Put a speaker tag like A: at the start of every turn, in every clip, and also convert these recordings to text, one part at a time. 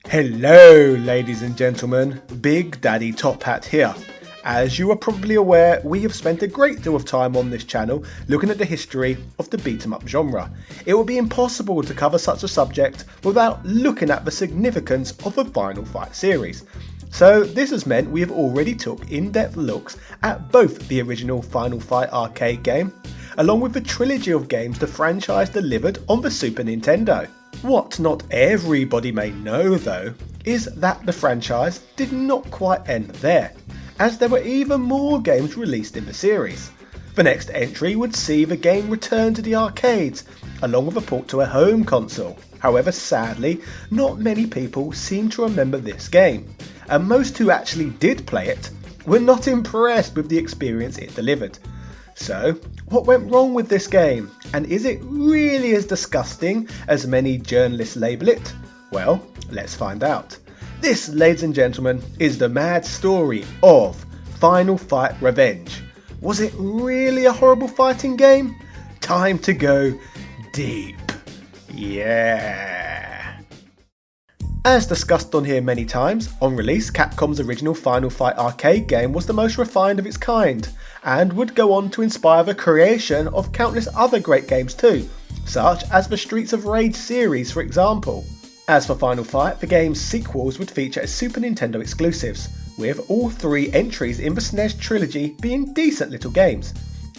A: Hello ladies and gentlemen, Big Daddy Top Hat here. As you are probably aware, we have spent a great deal of time on this channel looking at the history of the beat 'em up genre. It would be impossible to cover such a subject without looking at the significance of the Final Fight series. So this has meant we have already took in-depth looks at both the original Final Fight arcade game, along with the trilogy of games the franchise delivered on the Super Nintendo. What not everybody may know though, is that the franchise did not quite end there, as there were even more games released in the series. The next entry would see the game return to the arcades, along with a port to a home console. However, sadly, not many people seem to remember this game, and most who actually did play it were not impressed with the experience it delivered. So, what went wrong with this game, and is it really as disgusting as many journalists label it? Well, let's find out. This, ladies and gentlemen, is the mad story of Final Fight Revenge. Was it really a horrible fighting game? Time to go deep. Yeah. As discussed on here many times, on release Capcom's original Final Fight arcade game was the most refined of its kind, and would go on to inspire the creation of countless other great games too, such as the Streets of Rage series for example. As for Final Fight, the game's sequels would feature as Super Nintendo exclusives, with all three entries in the SNES trilogy being decent little games.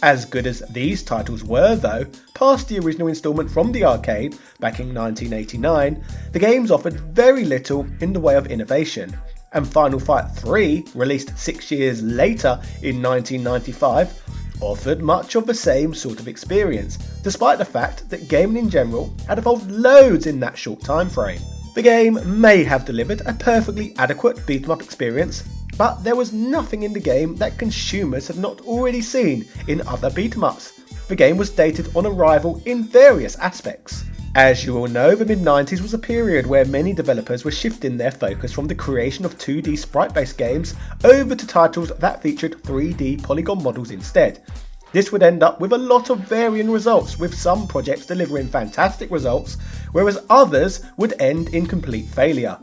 A: As good as these titles were though, past the original instalment from the arcade back in 1989, the games offered very little in the way of innovation, and Final Fight 3, released 6 years later in 1995, offered much of the same sort of experience, despite the fact that gaming in general had evolved loads in that short time frame. The game may have delivered a perfectly adequate beat 'em up experience, but there was nothing in the game that consumers had not already seen in other beat 'em ups. The game was dated on arrival in various aspects. As you all know, the mid-90s was a period where many developers were shifting their focus from the creation of 2D sprite-based games over to titles that featured 3D polygon models instead. This would end up with a lot of varying results, with some projects delivering fantastic results, whereas others would end in complete failure.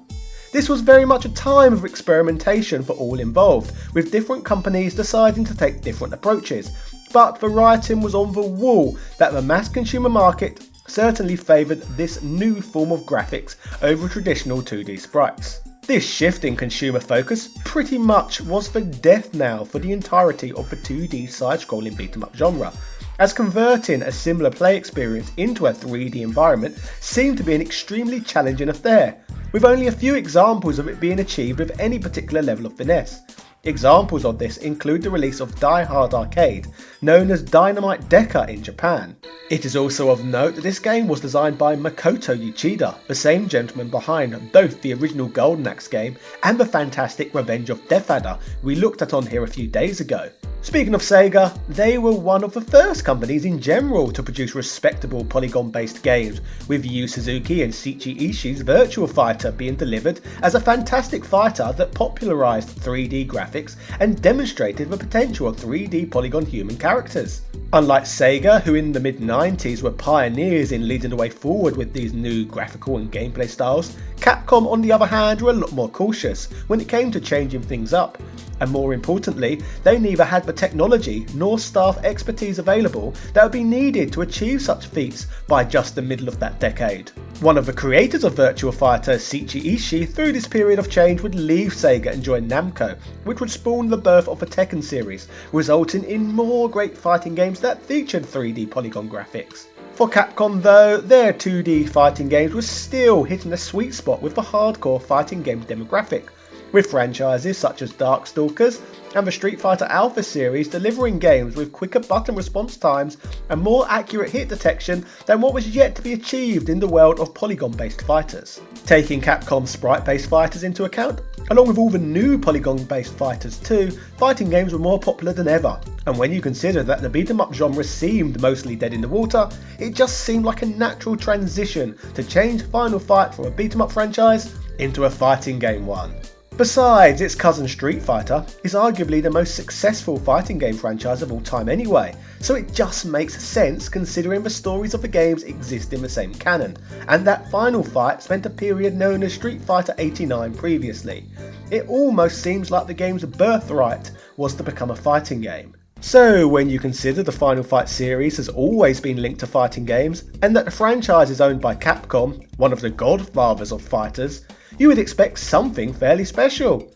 A: This was very much a time of experimentation for all involved, with different companies deciding to take different approaches, but the writing was on the wall that the mass consumer market certainly favoured this new form of graphics over traditional 2D sprites. This shift in consumer focus pretty much was the death knell for the entirety of the 2D side-scrolling beat 'em up genre, as converting a similar play experience into a 3D environment seemed to be an extremely challenging affair, with only a few examples of it being achieved with any particular level of finesse. Examples of this include the release of Die Hard Arcade, known as Dynamite Decker in Japan. It is also of note that this game was designed by Makoto Uchida, the same gentleman behind both the original Golden Axe game and the fantastic Revenge of Death Adder we looked at on here a few days ago. Speaking of Sega, they were one of the first companies in general to produce respectable polygon-based games, with Yu Suzuki and Shichi Ishii's Virtua Fighter being delivered as a fantastic fighter that popularised 3D graphics and demonstrated the potential of 3D polygon human characters. Unlike Sega, who in the mid-90s were pioneers in leading the way forward with these new graphical and gameplay styles, Capcom on the other hand were a lot more cautious when it came to changing things up. And more importantly, they neither had the technology nor staff expertise available that would be needed to achieve such feats by just the middle of that decade. One of the creators of Virtua Fighter, Shichi Ishii, through this period of change would leave Sega and join Namco, which would spawn the birth of the Tekken series, resulting in more great fighting games that featured 3D polygon graphics. For Capcom though, their 2D fighting games were still hitting a sweet spot with the hardcore fighting games demographic, with franchises such as Darkstalkers and the Street Fighter Alpha series delivering games with quicker button response times and more accurate hit detection than what was yet to be achieved in the world of polygon-based fighters. Taking Capcom's sprite-based fighters into account, along with all the new polygon-based fighters too, fighting games were more popular than ever, and when you consider that the beat 'em up genre seemed mostly dead in the water, it just seemed like a natural transition to change Final Fight from a beat 'em up franchise into a fighting game one. Besides, its cousin Street Fighter is arguably the most successful fighting game franchise of all time anyway, so it just makes sense considering the stories of the games exist in the same canon, and that Final Fight spent a period known as Street Fighter 89 previously. It almost seems like the game's birthright was to become a fighting game. So when you consider the Final Fight series has always been linked to fighting games, and that the franchise is owned by Capcom, one of the godfathers of fighters, you would expect something fairly special.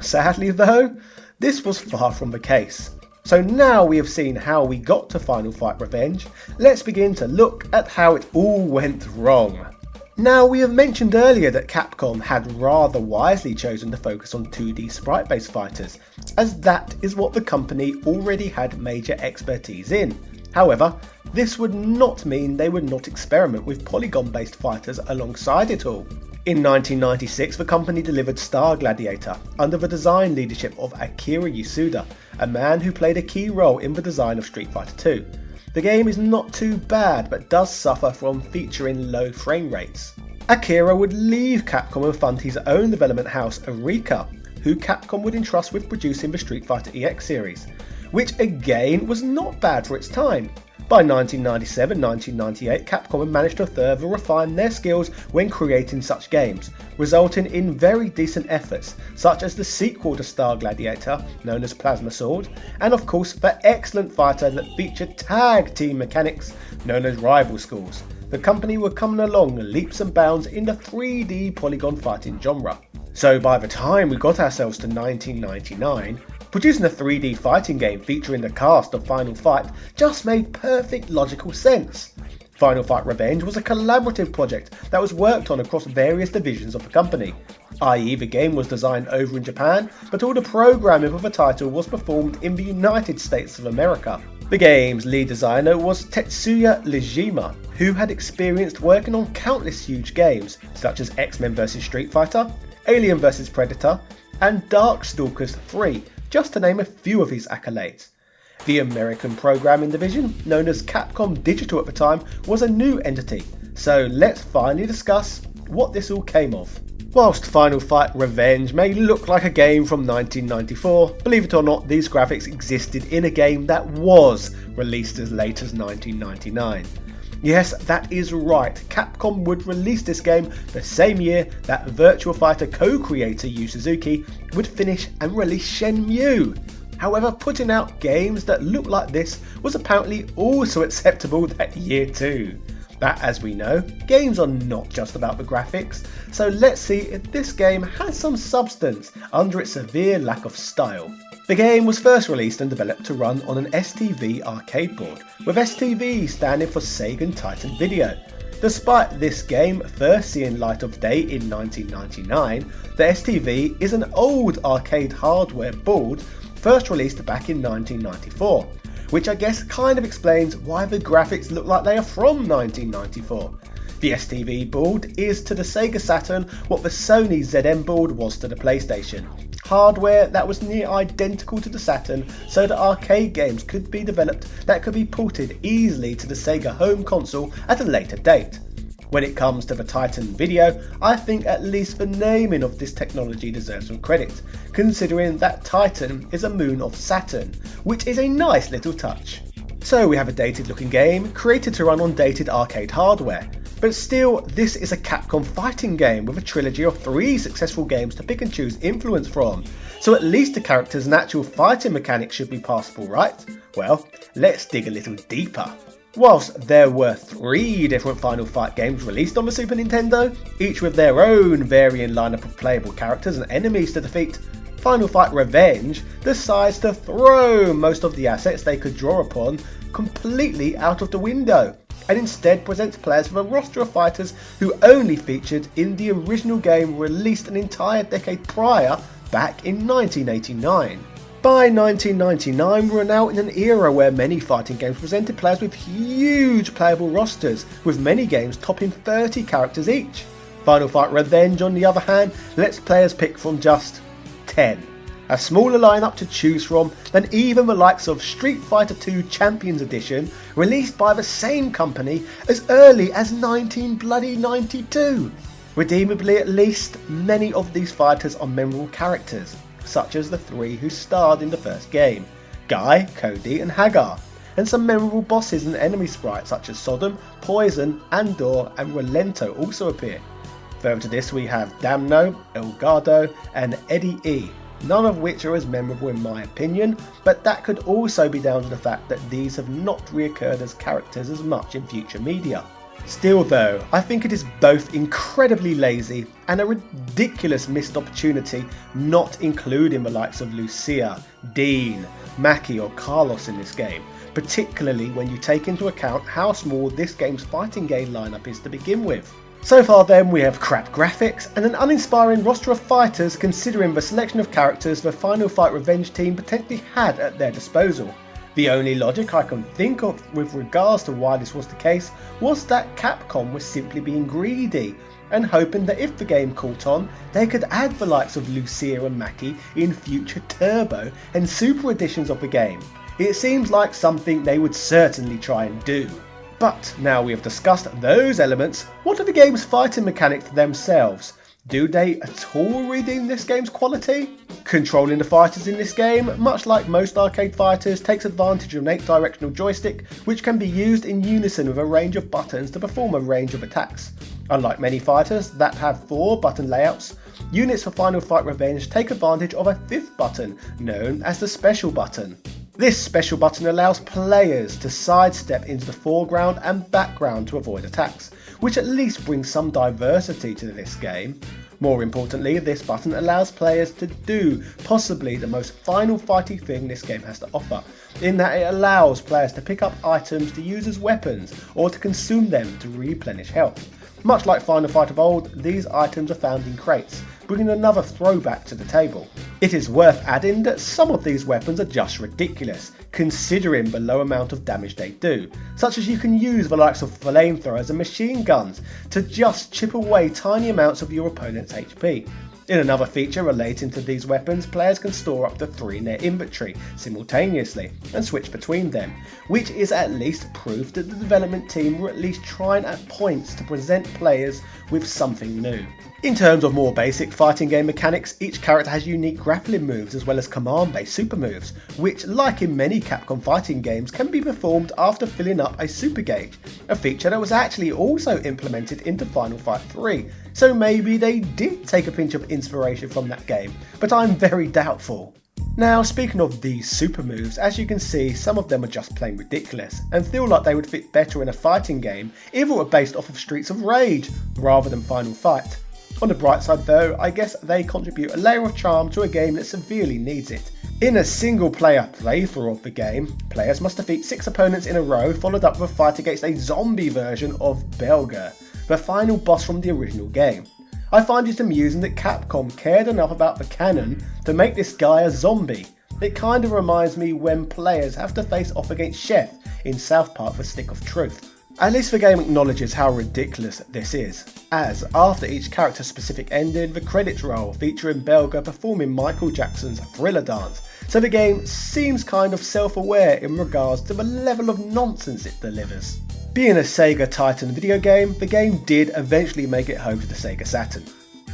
A: Sadly though, this was far from the case. So now we have seen how we got to Final Fight Revenge, let's begin to look at how it all went wrong. Now, we have mentioned earlier that Capcom had rather wisely chosen to focus on 2D sprite-based fighters, as that is what the company already had major expertise in. However, this would not mean they would not experiment with polygon-based fighters alongside it all. In 1996, the company delivered Star Gladiator under the design leadership of Akira Yasuda, a man who played a key role in the design of Street Fighter 2. The game is not too bad, but does suffer from featuring low frame rates. Akira would leave Capcom and fund his own development house, Eureka, who Capcom would entrust with producing the Street Fighter EX series, which again was not bad for its time. By 1997-1998, Capcom had managed to further refine their skills when creating such games, resulting in very decent efforts, such as the sequel to Star Gladiator, known as Plasma Sword, and of course the excellent fighter that featured tag team mechanics, known as Rival Schools. The company were coming along leaps and bounds in the 3D polygon fighting genre. So by the time we got ourselves to 1999, producing a 3D fighting game featuring the cast of Final Fight just made perfect logical sense. Final Fight Revenge was a collaborative project that was worked on across various divisions of the company, i.e. the game was designed over in Japan, but all the programming for the title was performed in the United States of America. The game's lead designer was Tetsuya Legima, who had experienced working on countless huge games such as X-Men vs Street Fighter, Alien vs Predator, and Darkstalkers 3, just to name a few of his accolades. The American programming division, known as Capcom Digital at the time, was a new entity, so let's finally discuss what this all came of. Whilst Final Fight Revenge may look like a game from 1994, believe it or not, these graphics existed in a game that was released as late as 1999. Yes, that is right, Capcom would release this game the same year that Virtua Fighter co-creator Yu Suzuki would finish and release Shenmue. However, putting out games that look like this was apparently also acceptable that year too. But as we know, games are not just about the graphics, so let's see if this game has some substance under its severe lack of style. The game was first released and developed to run on an STV arcade board, with STV standing for Sega Titan Video. Despite this game first seeing light of day in 1999, the STV is an old arcade hardware board first released back in 1994, which I guess kind of explains why the graphics look like they are from 1994. The STV board is to the Sega Saturn what the Sony ZM board was to the PlayStation. Hardware that was near identical to the Saturn, so that arcade games could be developed that could be ported easily to the Sega home console at a later date. When it comes to the Titan Video, I think at least the naming of this technology deserves some credit, considering that Titan is a moon of Saturn, which is a nice little touch. So we have a dated looking game, created to run on dated arcade hardware. But still, this is a Capcom fighting game with a trilogy of 3 successful games to pick and choose influence from, so at least the character's natural fighting mechanics should be passable, right? Well, let's dig a little deeper. Whilst there were 3 different Final Fight games released on the Super Nintendo, each with their own varying lineup of playable characters and enemies to defeat, Final Fight Revenge decides to throw most of the assets they could draw upon completely out of the window, and instead presents players with a roster of fighters who only featured in the original game released an entire decade prior, back in 1989. By 1999, we were now in an era where many fighting games presented players with huge playable rosters, with many games topping 30 characters each. Final Fight Revenge, on the other hand, lets players pick from just 10. A smaller lineup to choose from than even the likes of Street Fighter 2 Champions Edition, released by the same company as early as 1992. Redeemably at least, many of these fighters are memorable characters, such as the three who starred in the first game, Guy, Cody and Hagar, and some memorable bosses and enemy sprites such as Sodom, Poison, Andor and Relento also appear. Further to this we have Damno, Elgato and Eddie E, none of which are as memorable in my opinion, but that could also be down to the fact that these have not reoccurred as characters as much in future media. Still though, I think it is both incredibly lazy and a ridiculous missed opportunity not including the likes of Lucia, Dean, Maki or Carlos in this game, particularly when you take into account how small this game's fighting game lineup is to begin with. So far then, we have crap graphics and an uninspiring roster of fighters considering the selection of characters the Final Fight Revenge team potentially had at their disposal. The only logic I can think of with regards to why this was the case was that Capcom was simply being greedy and hoping that if the game caught on, they could add the likes of Lucia and Maki in future Turbo and Super editions of the game. It seems like something they would certainly try and do. But now we have discussed those elements, what are the game's fighting mechanics themselves? Do they at all redeem this game's quality? Controlling the fighters in this game, much like most arcade fighters, takes advantage of an 8-directional joystick which can be used in unison with a range of buttons to perform a range of attacks. Unlike many fighters that have 4 button layouts, units for Final Fight Revenge take advantage of a 5th button, known as the special button. This special button allows players to sidestep into the foreground and background to avoid attacks, which at least brings some diversity to this game. More importantly, this button allows players to do possibly the most Final Fighty thing this game has to offer, in that it allows players to pick up items to use as weapons or to consume them to replenish health. Much like Final Fight of old, these items are found in crates, bringing another throwback to the table. It is worth adding that some of these weapons are just ridiculous, considering the low amount of damage they do, such as you can use the likes of flamethrowers and machine guns to just chip away tiny amounts of your opponent's HP. In another feature relating to these weapons, players can store up to 3 in their inventory simultaneously and switch between them, which is at least proof that the development team were at least trying at points to present players with something new. In terms of more basic fighting game mechanics, each character has unique grappling moves as well as command-based super moves, which, like in many Capcom fighting games, can be performed after filling up a super gauge, a feature that was actually also implemented into Final Fight 3, so maybe they did take a pinch of inspiration from that game, but I'm very doubtful. Now, speaking of these super moves, as you can see, some of them are just plain ridiculous and feel like they would fit better in a fighting game if it were based off of Streets of Rage rather than Final Fight. On the bright side though, I guess they contribute a layer of charm to a game that severely needs it. In a single player playthrough of the game, players must defeat 6 opponents in a row, followed up with a fight against a zombie version of Belger, the final boss from the original game. I find it amusing that Capcom cared enough about the canon to make this guy a zombie. It kind of reminds me when players have to face off against Chef in South Park: The Stick of Truth. At least the game acknowledges how ridiculous this is, as after each character's specific ending, the credits roll featuring Belger performing Michael Jackson's Thriller dance, so the game seems kind of self-aware in regards to the level of nonsense it delivers. Being a Sega Titan video game, the game did eventually make it home to the Sega Saturn,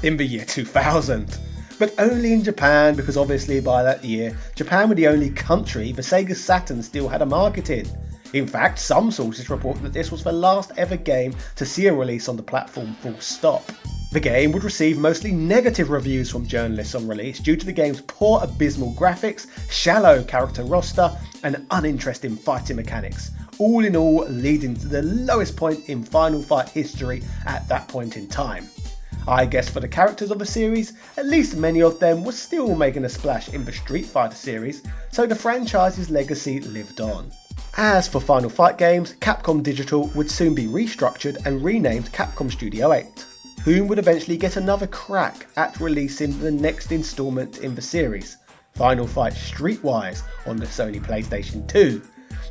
A: in the year 2000. But only in Japan, because obviously by that year, Japan were the only country the Sega Saturn still had a market in. In fact, some sources report that this was the last ever game to see a release on the platform full stop. The game would receive mostly negative reviews from journalists on release due to the game's poor abysmal graphics, shallow character roster and uninteresting fighting mechanics, all in all leading to the lowest point in Final Fight history at that point in time. I guess for the characters of the series, at least many of them were still making a splash in the Street Fighter series, so the franchise's legacy lived on. As for Final Fight games, Capcom Digital would soon be restructured and renamed Capcom Studio 8, whom would eventually get another crack at releasing the next installment in the series, Final Fight Streetwise on the Sony PlayStation 2.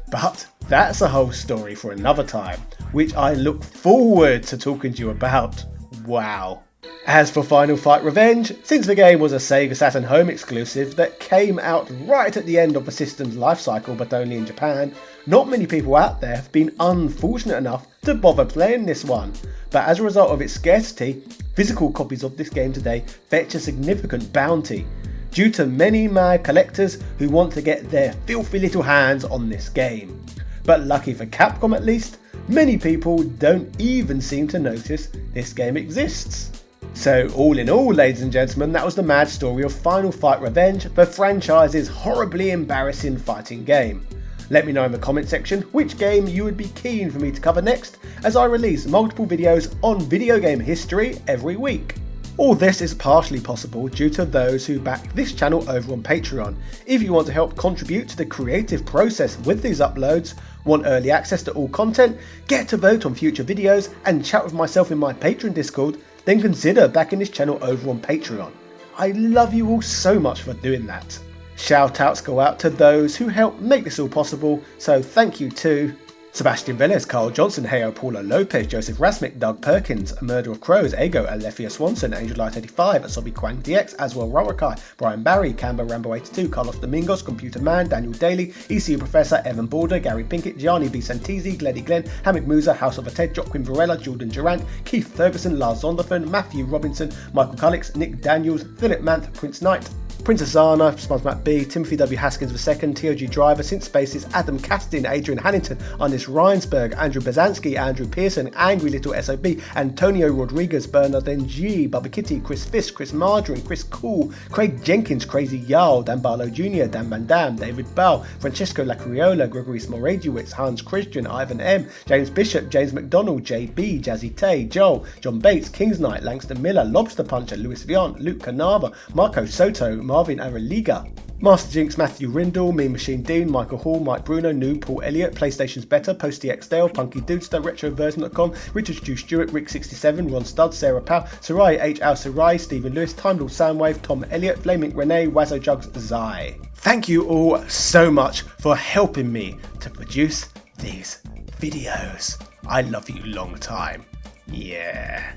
A: But that's a whole story for another time, which I look forward to talking to you about. Wow. As for Final Fight Revenge, since the game was a Sega Saturn home exclusive that came out right at the end of the system's life cycle but only in Japan, Not many people out there have been unfortunate enough to bother playing this one, but as a result of its scarcity, physical copies of this game today fetch a significant bounty, due to many mad collectors who want to get their filthy little hands on this game. But lucky for Capcom at least, many people don't even seem to notice this game exists. So all in all, ladies and gentlemen, that was the mad story of Final Fight Revenge, the franchise's horribly embarrassing fighting game. Let me know in the comment section which game you would be keen for me to cover next, as I release multiple videos on video game history every week. All this is partially possible due to those who back this channel over on Patreon. If you want to help contribute to the creative process with these uploads, want early access to all content, get to vote on future videos, and chat with myself in my Patreon Discord, then consider backing this channel over on Patreon. I love you all so much for doing that. Shout outs go out to those who help make this all possible, so thank you to Sebastian Velez, Carl Johnson, Heyo Paula Lopez, Joseph Rasmick, Doug Perkins, A Murder of Crows, Ego, Alethea Swanson, Angel Light 85, Asobi Quang DX, Aswell Rawakai, Brian Barry, Camber Rambo 82, Carlos Domingos, Computer Man, Daniel Daly, ECU Professor, Evan Border, Gary Pinkett, Gianni B. Santizi, Glenny Glenn, Hamid Musa, House of a Ted, Joaquin Varela, Jordan Durant, Keith Ferguson, Lars Zondervan, Matthew Robinson, Michael Cullix, Nick Daniels, Philip Manth, Prince Knight, Princess Zana, Spons Matt B, Timothy W. Haskins II, TOG Driver, Since Spaces, Adam Castin, Adrian Hannington, Ernest Reinsberg, Andrew Bezansky, Andrew Pearson, Angry Little SOB, Antonio Rodriguez, Bernard NG, Bubba Kitty, Chris Fisk, Chris Margarine, Chris Cool, Craig Jenkins, Crazy Yarl, Dan Barlow Jr., Dan Van Dam, David Bell, Francesco Lacriola, Gregory Smoradziewicz, Hans Christian, Ivan M, James Bishop, James McDonald, JB, Jazzy Tay, Joel, John Bates, Kings Knight, Langston Miller, Lobster Puncher, Louis Vian, Luke Canava, Marco Soto, Marvin Araliga, Master Jinx, Matthew Rindle, Mean Machine Dean, Michael Hall, Mike Bruno, Noob, Paul Elliott, PlayStation's Better, Posty X Dale, Punky Dudester, Retroversion.com, Richard Stu Stewart, Rick67, Ron Studd, Sarah Powell, Sarai H. Al Sarai, Stephen Lewis, Time Lord Soundwave, Tom Elliott, Flaming Renee, Wazzo Jugs, Zai. Thank you all so much for helping me to produce these videos. I love you long time. Yeah.